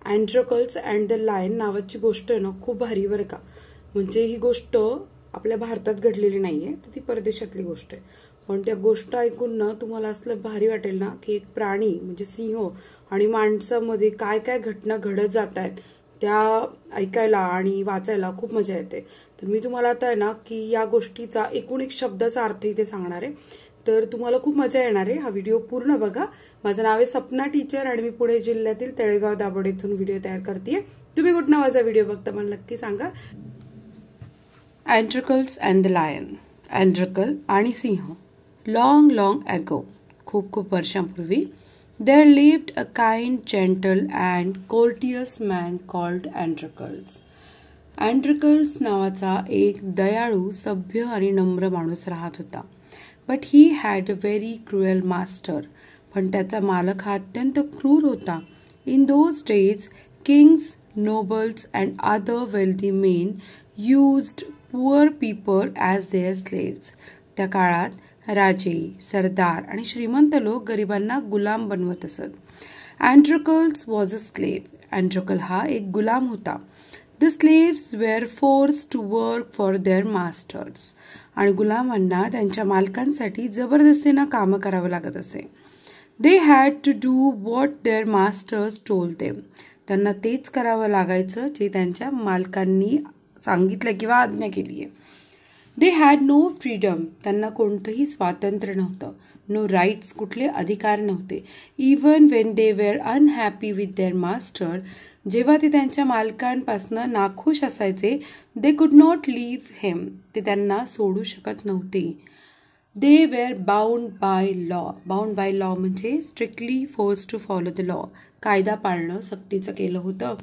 अँड्रकल्स and the lion नावाची गोष्ट आहे ना, खूप भारी बरं का. म्हणजे ही गोष्ट आपल्या भारतात घडलेली नाहीये, तर ती परदेशातली गोष्ट आहे. पण त्या गोष्ट ऐकून ना तुम्हाला असलं भारी वाटेल ना की एक प्राणी म्हणजे सिंह आणि माणसामध्ये काय काय घटना घडत जात आहेत त्या ऐकायला आणि वाचायला खूप मजा येते. तर मी तुम्हाला आता आहे ना की या गोष्टीचा एकूण एक शब्दाचा अर्थ इथे सांगणार आहे. तर तुम्हाला खूप मजा येणार आहे. हा व्हिडिओ पूर्ण बघा. माझं नाव आहे सपना टीचर आणि मी पुणे जिल्ह्यातील तळेगाव दाभोळ येथून व्हिडिओ तयार करते. तुम्ही कुठला माझा व्हिडिओ बघता मला नक्की सांगा. अँड्रकल्स अँड द लायन. अँड्रकल आणि सिंह. लॉंग लॉंग अगो, खूप खूप वर्षांपूर्वी, there lived a kind, gentle and courteous man called Androcles. Androcles नावाचा एक दयाळू, सभ्य आणि नम्र माणूस राहत होता. But he had a very cruel master. पण त्याचा मालक हा अत्यंत क्रूर होता. In those days, kings, nobles and other wealthy men used poor people as their slaves. त्या काळात राजे, सरदार आणि श्रीमंत लोक गरिबांना गुलाम बनवत असत. अँड्रकल्स वॉज अ स्लेव्ह. अँड्रकल हा एक गुलाम होता. The slaves were force to work for their masters. आणि गुलामांना त्यांच्या मालकांसाठी जबरदस्तीनं कामं करावं लागत असे. They had to do what their masters told them. त्यांना तेच करावं लागायचं जे त्यांच्या मालकांनी सांगितलं किंवा आज्ञा केली आहे. They had no freedom. त्यांना कोणतंही स्वातंत्र्य नव्हतं. नो राईट्स, कुठले अधिकार नव्हते. Even when they were unhappy with their master. जेव्हा ते त्यांच्या मालकांपासनं नाखुश असायचे, दे कुड नॉट लिव्ह हिम. ते त्यांना सोडू शकत नव्हते. They were bound by law. Bound by law म्हणजे strictly force to follow the law. कायदा पाळणं सक्तीचं केलं होतं.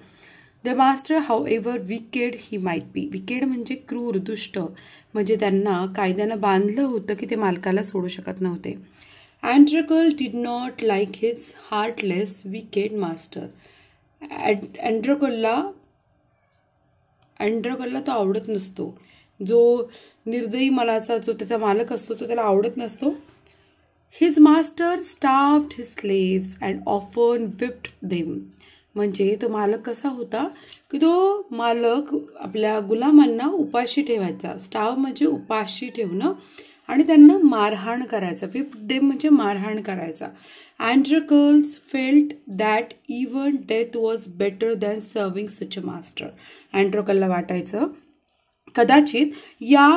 The master however wicked he might be. Wicked म्हणजे क्रूर, दुष्ट. म्हणजे त्यांना कायद्यानं बांधलं होतं की ते मालकाला सोडू शकत नव्हते. Androcles did not like his heartless wicked master. अँड्रकलला तो आवडत नसतो. जो निर्दयी मनाचा जो त्याचा मालक असतो तो त्याला आवडत नसतो. His master starved his slaves and often whipped them. म्हणजे तो मालक कसा होता की तो मालक आपल्या गुलामांना उपाशी ठेवायचा. स्टाव म्हणजे उपाशी ठेवणं आणि त्यांना मारहाण करायचा. विप डेम म्हणजे मारहाण करायचा. Androcles felt that even death was better than serving such a master. अँड्रकलला वाटायचं कदाचित या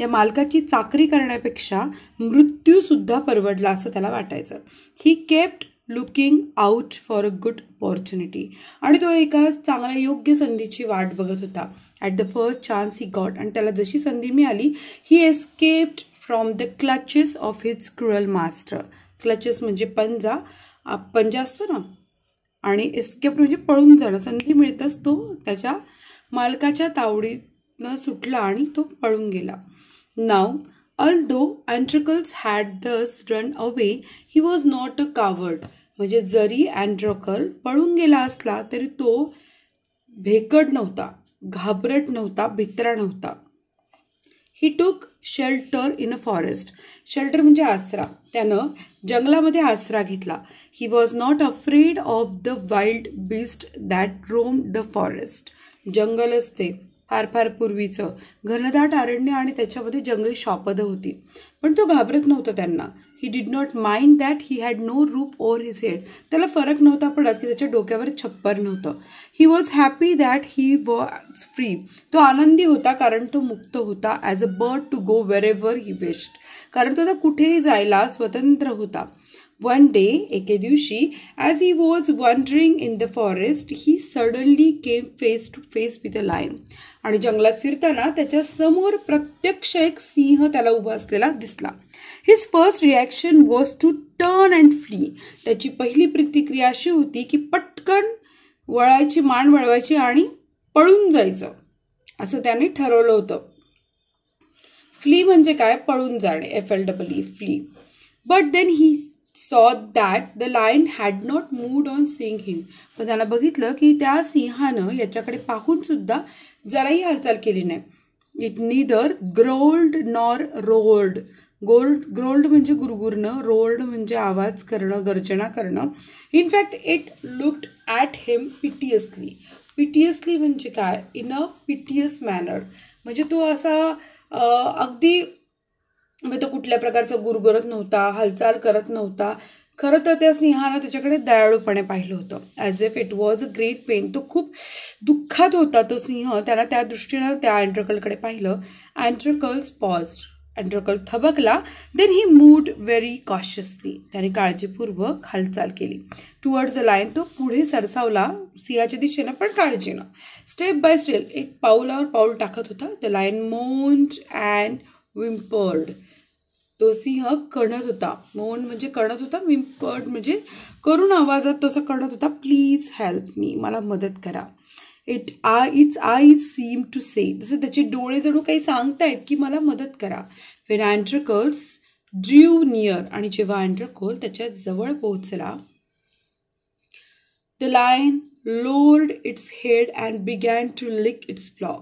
मालकाची चाकरी करण्यापेक्षा मृत्यूसुद्धा परवडला असं त्याला वाटायचं. He kept looking out for a good opportunity. आणि तो एका चांगल्या योग्य संधीची वाट बघत होता. At the first chance he got. आणि त्याला जशी संधी मिळाली, he escaped from the clutches of his cruel master. Clutches म्हणजे पंजा असतो ना, आणि एस्केप्ड म्हणजे पळून जाणं. संधी मिळतच तो त्याच्या मालकाच्या तावडीनं सुटला आणि तो पळून गेला. नाव although Androcles had thus run away, he was not a coward. म्हणजे जरी अँड्रकल पळून गेला असला तरी तो भेकड नव्हता, घाबरट नव्हता, भित्रा नव्हता. He took shelter in a forest. Shelter म्हणजे आसरा. त्यानं जंगलामध्ये आसरा घेतला. He was not afraid of the wild beast that roam the forest. जंगल असते फार फार पूर्वीचं घनदाट अरण्य आणि त्याच्यामध्ये जंगली शॉपदं होती, पण तो घाबरत नव्हता त्यांना. He did not mind that he had no roof over his head. त्याला फरक नव्हता पडत की त्याच्या डोक्यावर छप्पर नव्हतं. He was happy that he was free. तो आनंदी होता कारण तो मुक्त होता. As a bird to go wherever he wished. कारण तो कुठेही जायला स्वतंत्र होता. वन डे, एके दिवशी, as he was wandering in the forest, he suddenly came face to face with a lion. आणि जंगलात फिरताना त्याच्या समोर प्रत्यक्ष एक सिंह त्याला उभा असलेला दिसला. His first reaction was to turn and flee. त्याची पहिली प्रतिक्रिया अशी होती की पटकन मान वळवायची आणि पळून जायचं असं त्याने ठरवलं होतं. फ्ली म्हणजे काय? पळून जाणे. FLEE, flee. But then he saw that the lion had not moved on seeing him. पण त्याला बघितलं की त्या सिंहानं याच्याकडे पाहून सुद्धा जराही हालचाल केली नाही. It neither growled nor roared. Growled म्हणजे गुरगुरणं, रोल्ड म्हणजे आवाज करणं, गर्जना करणं. In fact it looked at him piteously. Piteously म्हणजे काय? In a piteous manner. म्हणजे तो असा अगदी म्हणजे तो कुठल्या प्रकारचा गुरगुरत नव्हता, हालचाल करत नव्हता. खरं तर त्या सिंहानं त्याच्याकडे दयाळूपणे पाहिलं होतं. As if it was a great pen. तो खूप दुःखात होता तो सिंह. त्याला त्या दृष्टीनं त्या अँड्रकलकडे पाहिलं. Androcles paused. अँड्रकल थबकला. Then he moved very cautiously. त्याने काळजीपूर्वक हालचाल केली. Towards the lion. तो पुढे सरसावला सिंहाच्या दिशेनं, पण काळजीनं. स्टेप बाय स्टेप एक पाऊलावर पाऊल टाकत होता. The lion moaned and whimpered. तो सिंह कणत होता. मोन म्हणजे कणत होता. विम्पर्ड म्हणजे करुण आवाजात तसं कणत होता. Please help me. मला मदत करा. इट्स आईज सीम टू से. जसं त्याचे डोळे जणू काही सांगतायत की मला मदत करा. When Androcles drew near. आणि जेव्हा अँड्रकल त्याच्या जवळ पोहोचला, the lion lowered its head and began to lick its claw.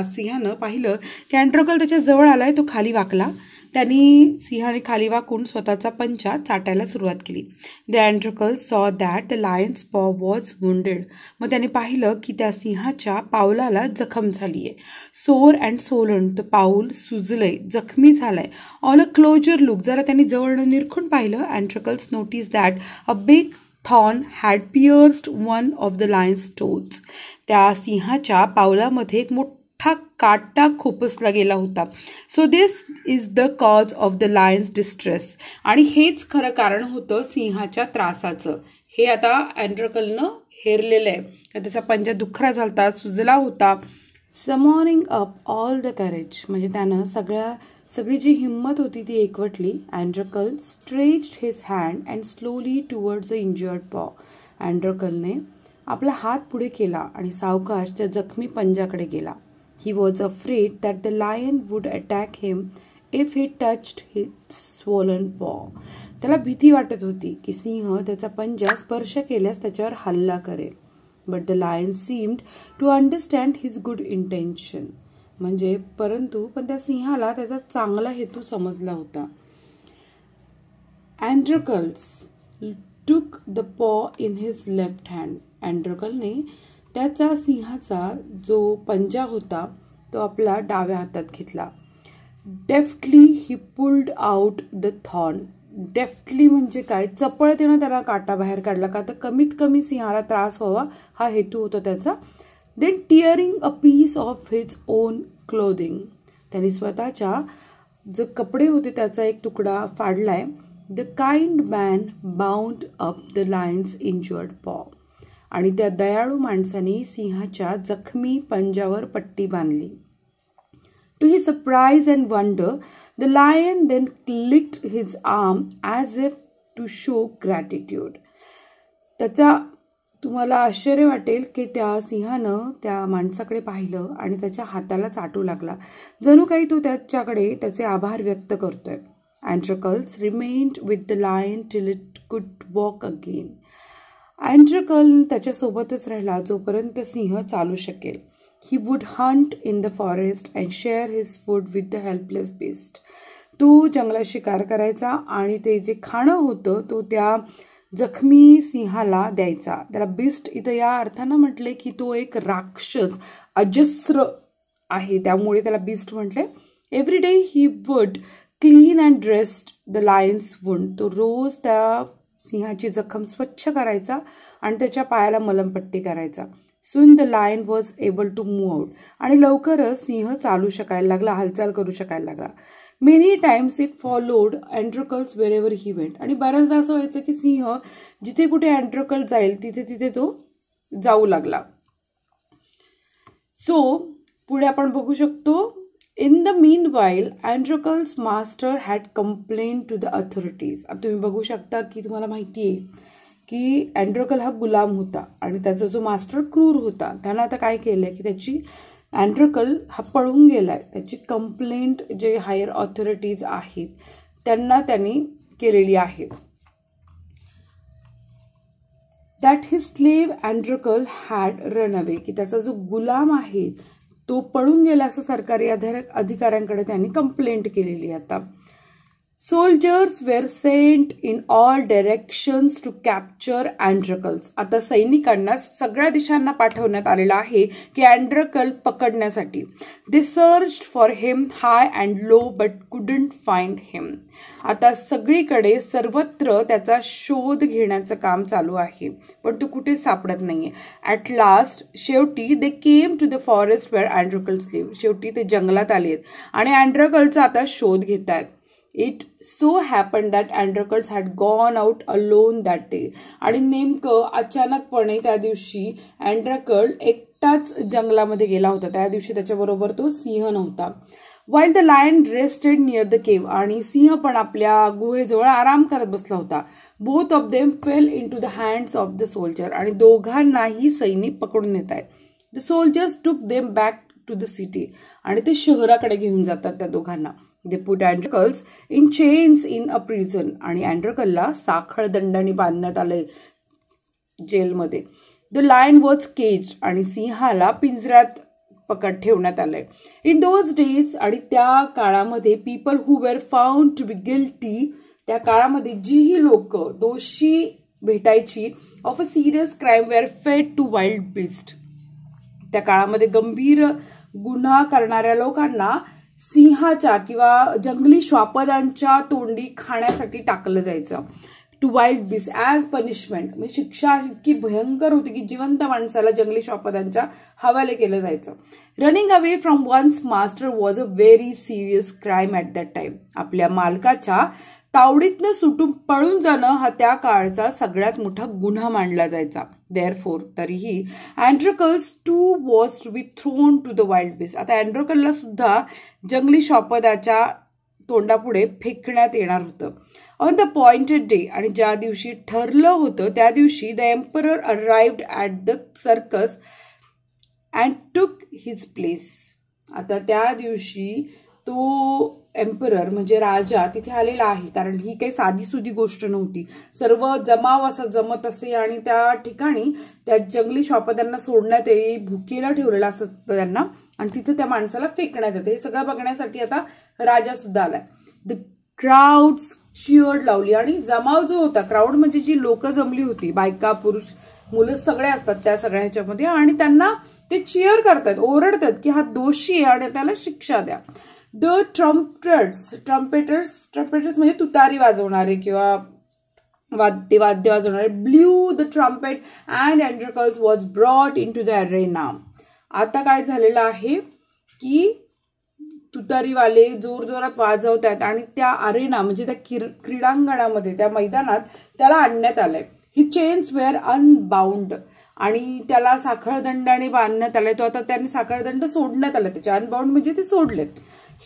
सिंहानं पाहिलं की अँड्रकल त्याच्या जवळ आलाय. तो खाली वाकला. त्यांनी सिंहाने खाली वाकून स्वतःचा पंजा चाटायला सुरुवात केली. द अँड्रकल सॉ दॅट द लायन्स पॉ वॉज वुंडेड. मग त्याने पाहिलं की त्या सिंहाच्या पावलाला जखम झाली आहे. सोर अँड सोलन. तर पाऊल सुजलंय, जखमी झालंय. On a closer look. जरा त्यांनी जवळनं निरखून पाहिलं. Androcles notice that a big thorn had pierced one of the lion's toes. त्या सिंहाच्या पावलामध्ये एक मोठा काटा खोपसला गेला होता. So this is the cause of the lion's distress. आणि हेच खरं कारण होतं सिंहाच्या त्रासाचं. हे आता अँड्रकलनं हेरलेलं आहे. त्याचा पंजा दुखरा झालता, सुजला होता. Summoning up all the courage. म्हणजे त्यानं सगळी जी हिंमत होती ती एकवटली. Androcles stretched his hand and slowly towards the injured paw. अँड्रकलने आपला हात पुढे केला आणि सावकाश त्या जखमी पंजाकडे गेला. He was afraid that the lion would attack him if he touched his swollen paw. त्याला भीती वाटत होती की सिंह त्याचा पंजा स्पर्श केल्यास त्याच्यावर हल्ला करेल. But the lion seemed to understand his good intention. म्हणजे पण त्या सिंहाला त्याचा चांगला हेतू समजला होता. Androcles took the paw in his left hand. अँड्रकलने त्याचा सिंहाचा जो पंजा होता तो आपला डाव्या हातात घेतला. Deftly he pulled out the thorn. Deftly म्हणजे काय? चपळतेनं त्याला काटा बाहेर काढला. का तर कमीत कमी सिंहाला त्रास व्हावा हा हेतू होता त्याचा. Then tearing a piece of his own clothing. त्यांनी स्वतःच्या जे कपडे होते त्याचा एक तुकडा फाडलाय. The kind man bound up the lion's injured paw. आणि त्या दयाळू माणसाने सिंहाच्या जखमी पंजावर पट्टी बांधली. To his surprise and wonder the lion then clicked his arm as if to show gratitude. तुम्हाला आश्चर्य वाटेल की त्या सिंहानं त्या माणसाकडे पाहिलं आणि त्याच्या हाताला चाटू लागला. जणू काही तो त्याच्याकडे त्याचे आभार व्यक्त करतोय. Androcles remained with the lion till it could walk again. Androcles त्याच्यासोबतच राहिला जोपर्यंत सिंह चालू शकेल. He would hunt in the forest and share his food with the helpless beast. तो जंगलात शिकार करायचा आणि ते जे खाणं होतं तो त्या जखमी सिंहाला द्यायचा. त्याला बिस्ट इथं या अर्थानं म्हटले की तो एक राक्षस अजस्र आहे, त्यामुळे त्याला बिस्ट म्हटले. Every day he would clean and dressed the lion's wound. तो रोज त्या सिंहाची जखम स्वच्छ करायचा आणि त्याच्या पायाला मलमपट्टी करायचा. Soon the lion was able to move out. आणि लवकरच सिंह चालू शकायला लागला, हालचाल करू शकायला लागला. Many times it followed Androcles wherever he went. आणि बऱ्याचदा असं व्हायचं की सिंह जिथे कुठे अँड्रकल जाईल तिथे तिथे तो जाऊ लागला. सो पुढे आपण बघू शकतो. In the meanwhile, Androcles' master had complained to the authorities. आता तुम्ही बघू शकता की तुम्हाला माहिती आहे की अँड्रकल हा गुलाम होता आणि त्याचा जो मास्टर क्रूर होता. त्यानं आता काय केलंय की त्याची अँड्रकल हा पळून गेलाय. त्याची कंप्लेंट जे हायर ऑथॉरिटीज आहेत त्यांनी केलेली आहे. That his slave Androcles had run away. की त्याचा जो गुलाम आहे तो पळून गेला असं सरकारी अधिकाऱ्यांकडे त्यांनी कंप्लेंट केलेली. आता Soldiers were sent in all directions to capture Androcles. आता सैनिकांना सगळ्या दिशांना पाठवण्यात आलेला आहे की अँड्रकल पकडण्यासाठी. They searched for him high and low but couldn't find him. आता सगळीकडे सर्वत्र त्याचा शोध घेण्याचं काम चालू आहे, पण तो कुठे सापडत नाहीये. At last शेवटी they came to the forest where Androcles live. शेवटी ते जंगलात आलेत आणि अँड्रकलचा आता शोध घेतायत. It so happened that Androcles had gone out alone that day. आणि नेमकं अचानकपणे त्या दिवशी अँड्रकल एकटाच जंगलामध्ये गेला होता. त्या दिवशी त्याच्याबरोबर तो सिंह नव्हता. While the lion rested near the cave. आणि सिंह पण आपल्या गुहेजवळ आराम करत बसला होता. Both of them fell into the hands of the soldier. आणि दोघांनाही सैनिक पकडून नेत आहेत. The soldiers took them back to the city. आणि ते शहराकडे घेऊन जातात त्या दोघांना. They put Androcles in chains in a prison. आणि अँड्रकलला साखळ दंडाने बांधण्यात आले जेलमध्ये. The lion was caged. आणि सिंहाला पिंजऱ्यात ठेवण्यात आलंय. In those days. आणि त्या काळामध्ये people who were found to be guilty. त्या काळामध्ये जीही लोक दोषी भेटायची of a serious crime were fed to wild beasts. त्या काळामध्ये गंभीर गुन्हा करणाऱ्या लोकांना सिंहाच्या किंवा जंगली श्वापदांच्या तोंडी खाण्यासाठी टाकलं जायचं. To wild beast as punishment. म्हणजे शिक्षा इतकी भयंकर होती की जिवंत माणसाला जंगली श्वापदांच्या हवाले केलं जायचं. Running away from one's master was a very serious crime at that time. आपल्या मालकाच्या तावडीतनं सुटून पळून जाणं हा त्या काळचा सगळ्यात मोठा गुन्हा मानला जायचा. Therefore, तरीही Androcles too was to be thrown to the wild beast. आता अँड्रोकलला सुद्धा जंगली श्वापदाच्या तोंडापुढे फेकण्यात येणार होतं. On the pointed day. आणि ज्या दिवशी ठरलं होतं त्या दिवशी the emperor arrived at the circus and took his place. आता त्या दिवशी तो एम्परर म्हणजे राजा तिथे आलेला आहे, कारण ही काही साधीसुधी गोष्ट नव्हती. सर्व जमाव असं जमत असे आणि त्या ठिकाणी त्या जंगली श्वापदांना सोडण्यात येईल, भुकेला ठेवलेला असं त्यांना, आणि तिथे त्या माणसाला फेकण्यात येते. हे सगळं बघण्यासाठी आता राजा सुद्धा आलाय. द क्राऊड्स चिअर्ड लावली. आणि जमाव जो होता, क्राऊड म्हणजे जी लोक जमली होती, बायका पुरुष मुलं सगळे असतात त्या सगळ्या ह्याच्यामध्ये, आणि त्यांना ते चिअर करतात, ओरडतात की हा दोषी आहे आणि त्याला शिक्षा द्या. द ट्रम्पेटर्स म्हणजे तुतारी वाजवणारे किंवा वाद्य वाजवणारे blew the trumpet and Androcles was brought into the arena. आता काय झालेलं आहे की तुतारीवाले जोरजोरात वाजवतात आणि त्या अरेना म्हणजे त्या क्रीडांगणामध्ये त्या मैदानात त्याला आणण्यात आलंय. ही चेन्स वेअर अनबाउंड. आणि त्याला साखळदंडाने बांधण्यात आलाय. तो आता त्याने साखळदंड सोडण्यात आला त्याच्या. अनबाउंड म्हणजे ते सोडलेत.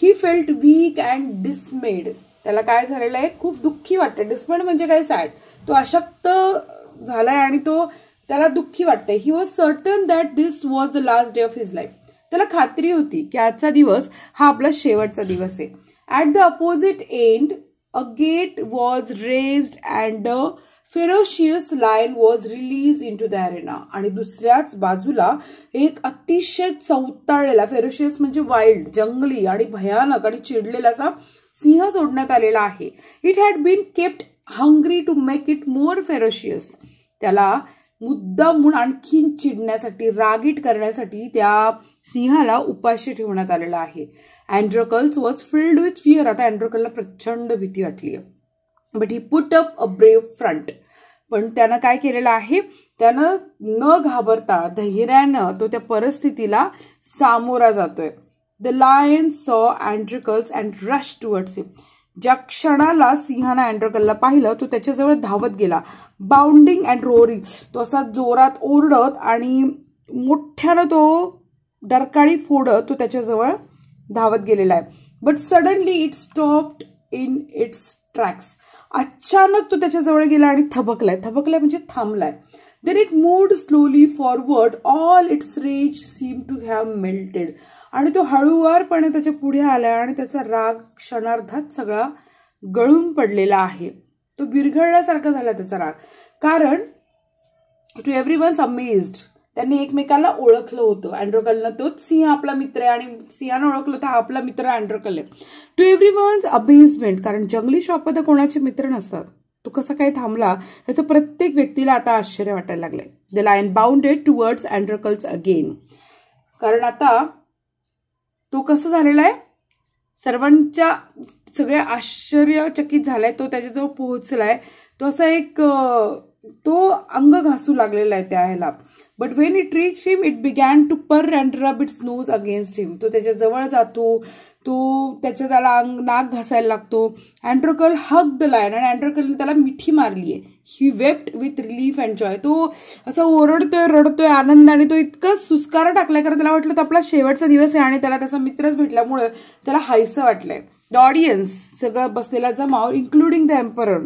He felt weak and dismayed. त्याला काय झालेलं आहे, खूप दुःखी वाटतं. डिसमेड म्हणजे काय, सॅड. तो अशक्त झालाय आणि तो त्याला दुःखी वाटतंय. He was certain that this was the last day of his life. त्याला खात्री होती की आजचा दिवस हा आपला शेवटचा दिवस आहे. At the opposite end a gate was raised and a ferocious lion was release into the arena. आणि दुसऱ्याच बाजूला एक अतिशय चवताळलेला, फेरोशियस म्हणजे वाईल्ड, जंगली आणि भयानक आणि चिडलेला असा सिंह सोडण्यात आलेला आहे. It had been kept hungry to make it more ferocious. त्याला मुद्दाम म्हणून आणखीन चिडण्यासाठी, रागीट करण्यासाठी त्या सिंहाला उपाशी ठेवण्यात आलेला आहे. Androcles was filled with fear. आता अँड्रोकलला प्रचंड भीती वाटली. But he put up a brave front. पण त्यानं काय केलेलं आहे, त्यानं न घाबरता धैर्यानं तो त्या परिस्थितीला सामोरा जातोय. द लायन सॉ अँड्रोकल्स अँड रश टुवर्ड्स हिम. ज्या क्षणाला सिंहानं अँड्रोकलला पाहिलं तो त्याच्याजवळ धावत गेला. Bounding and roaring. तो असा जोरात ओरडत आणि मोठ्यानं तो डरकाळी फोडत तो त्याच्याजवळ धावत गेलेला आहे. But suddenly it stopped in its tracks. अचानक तो त्याच्याजवळ गेला आणि थबकलाय. थबकलाय म्हणजे थांबलाय. Then it moved slowly forward. All its rage seem to have melted. आणि तो हळूवारपणे त्याच्या पुढे आलाय आणि त्याचा राग क्षणार्धात सगळा गळून पडलेला आहे. तो विरघळल्यासारखा झाला त्याचा राग. कारण टू एव्हरीवन्स अमेज्ड त्यांनी एकमेकाला ओळखलं होतं. अँड्रोकलनं तोच सिंह आपला मित्र आहे आणि सिंहानं ओळखलं तर हा आपला मित्र अँड्रोकल आहे. टू एव्हरीवन्स अमेजमेंट, कारण जंगली श्वापद कोणाचे मित्र नसतात. तो कसा काय थांबला त्याचं प्रत्येक व्यक्तीला आता आश्चर्य वाटायला लागलंय. The lion bounded towards Androcles again, कारण आता तो कसं झालेला आहे, सर्वांच्या सगळे आश्चर्यचकित झालाय. तो त्याच्याजवळ पोहोचलाय. तो असा एक तो अंग घासू लागलेला आहे त्या ह्याला. But when it reach him it began to purr and rub its nose against him. तो त्याच्या जवळ जातो, तो त्याच्या त्याला नाक घासायला लागतो. अँड्रोकल हग द लायन, आणि अँड्रोकलने त्याला मिठी मारलीये. He wept with relief and joy. तो असा ओरडतोय, रडतोय आनंदाने. तो इतका सुस्कारा टाकलाय कारण त्याला वाटलं तर आपला शेवटचा दिवस आहे आणि त्याला त्याचा मित्रच भेटल्यामुळे त्याला हायसं वाटलंय. द ऑडियन्स सगळं बसलेला जमाव including the emperor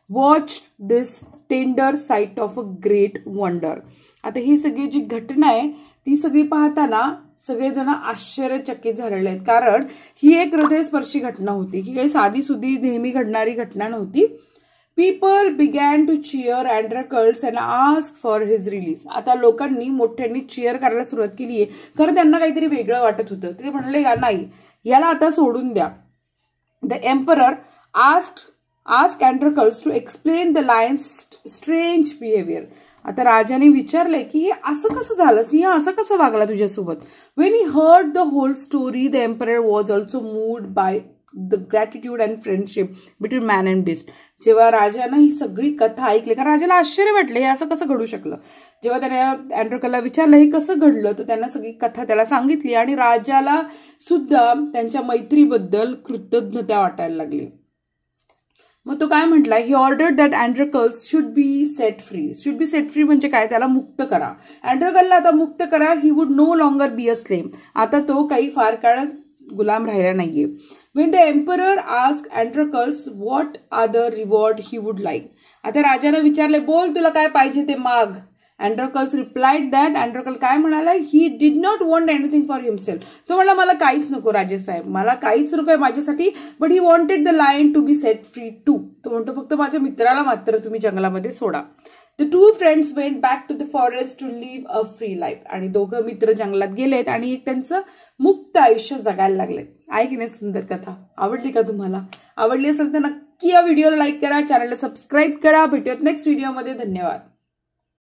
watch this tender site of a great wonder. आता ही सगळी जी घटना आहे ती सगळी पाहताना सगळेजण आश्चर्यचकित झालेले आहेत, कारण ही एक हृदयस्पर्शी घटना होती. ही काही साधी सुधी नेहमी घडणारी घटना नव्हती. People began to cheer Androcles and ask for his release. आता लोकांनी मोठ्यांनी चिअर करायला सुरुवात केली आहे, कारण त्यांना काहीतरी वेगळं वाटत होतं. ते म्हणले नाही, याला आता सोडून द्या. The emperor ask Androcles to explain the lion's strange behaviour. आता राजाने विचारलंय की हे असं कसं झालं, सिंह असं कसं वागला तुझ्यासोबत. When he heard the whole story the emperor was also moved by the gratitude and friendship between man and beast. जेव्हा राजानं ही सगळी कथा ऐकली, कारण राजाला आश्चर्य वाटलं हे असं कसं घडू शकलं. जेव्हा त्याने अँड्रोकलला विचारलं हे कसं घडलं, तर त्यांना सगळी कथा त्याला सांगितली आणि राजाला सुद्धा त्यांच्या मैत्रीबद्दल कृतज्ञता वाटायला लागली. मग तो काय म्हटला, he order that Androcles should be set free. Should be set free म्हणजे काय, त्याला मुक्त करा. अँड्रोकलला आता मुक्त करा. He would no longer be a slave. आता तो काही फार काळ गुलाम राहिला नाहीये. When the emperor ask Androcles what are the reward he would like. आता राजाने विचारले, बोल तुला काय पाहिजे ते माग. Androcles replied that. अँड्रोकल काय म्हणाला, ही did not want anything for himself. तो म्हणला मला काहीच नको राजेसाहेब, मला काहीच नको आहे माझ्यासाठी. But he wanted the lion to be set free too. तो म्हणतो फक्त माझ्या मित्राला मात्र तुम्ही जंगलामध्ये सोडा. The two friends went back to the forest to live a free life. आणि दोघं मित्र जंगलात गेलेत आणि एक त्यांचं मुक्त आयुष्य जगायला लागलेत. आहे की नाही सुंदर कथा? आवडली का तुम्हाला? आवडली असेल तर नक्की या व्हिडिओला लाईक करा, चॅनलला सबस्क्राईब करा. भेटूयात नेक्स्ट व्हिडिओमध्ये. धन्यवाद.